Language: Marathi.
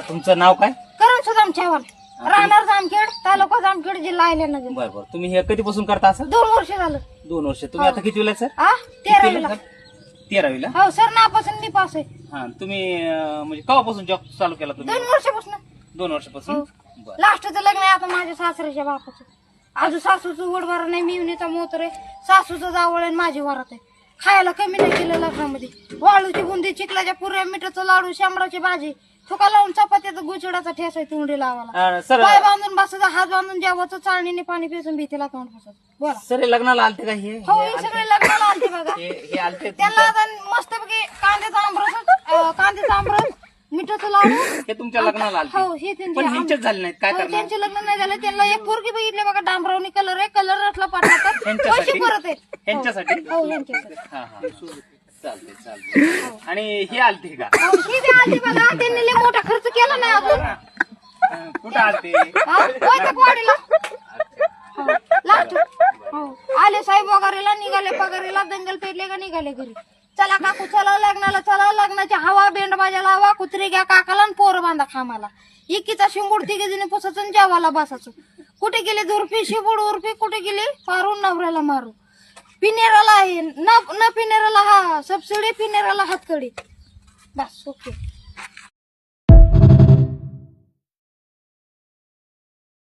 तुमचं नाव काय? करण सुदाम चव्हाण, राहणार जामखेड, तालुका जामखेड, जिल्हा अहिल्यानगर. बरं बरं. तुम्ही हे कधीपासून करता असं? 2 वर्ष झालं. 2 वर्ष. तुम्ही आता कितवीला सर? 13वीला. 13वीला. हो सर, नापासून मी पास आहे. हा. तुम्ही म्हणजे केव्हापासून जॉब चालू केला तुम्ही? 2 वर्षापासून. 2 वर्षापासून. बरं. लास्टचं लग्न आहे आता माझ्या सासऱ्याच्या बापाचं. अजून सासूचं वडबारा नाही, मिवणीचा मोतर आहे, सासूचं जावळ आहे, माझी वरात आहे. खायला कमी नाही केलं लग्नामध्ये. वाळूची बुंदी, चिखलाच्या पुऱ्या, मिठाचं लाडू, शांबराची भाजी, तुका लावून चपात्याचा गुचडाचा ठेस आहे तोंडी लावायला. सर पाय बांधून बसायचा, हात बांधून जेवायचं, चाळणीने पाणी पिसून भीतीला तोंड बसायचं. बोला सर हे लग्नाला आलते का? हो, हे सगळे लग्नाला आलते बघा. हे आलते त्यांना आता मस्तपैकी कांद्याचा आमरस, मिठाचं लाडू. हे तुमच्या लग्नाला आलते? हो, हे त्यांचे. पण ह्यांचेच झाले नाहीत, काय हो, करणार? त्यांचे लग्न नाही झालं. त्यांना एक पोरगी बघितली बघा, डांबरावनी कलर आहे, कलर असला पाठवतात, पैसे परत आहेत. ह्यांच्यासाठी? हो, ह्यांच्यासाठी. हा हा. चालते चालते. आणि हे आलते का? हो, ही बी आलती बघा. त्यांनी लय मोठा खर्च केला नाही अजून. कुठं आलते? वाडीला. लास्ट. हो, आले साहेब वगैरेला, निघाले पगारीला, दंगल पेटले का निघाले घरी. चला काकू, चला लग्नाला, चला लग्नाची हवा, बेंड बाजाला हवा, कुत्री घ्या काकाला आणि पोरं बांधा खामाला. इकीचा शिंबूड 3 जणी पुसायचं, जेवायला बसायचं. कुठे गेले झुरपी, शिबूड उर्फी, कुठे गेली पारून नवऱ्याला मारू. पिनेराला आहे न पिनेराला हा सबसिडी, पिनेराला हातकडी. बस ओके.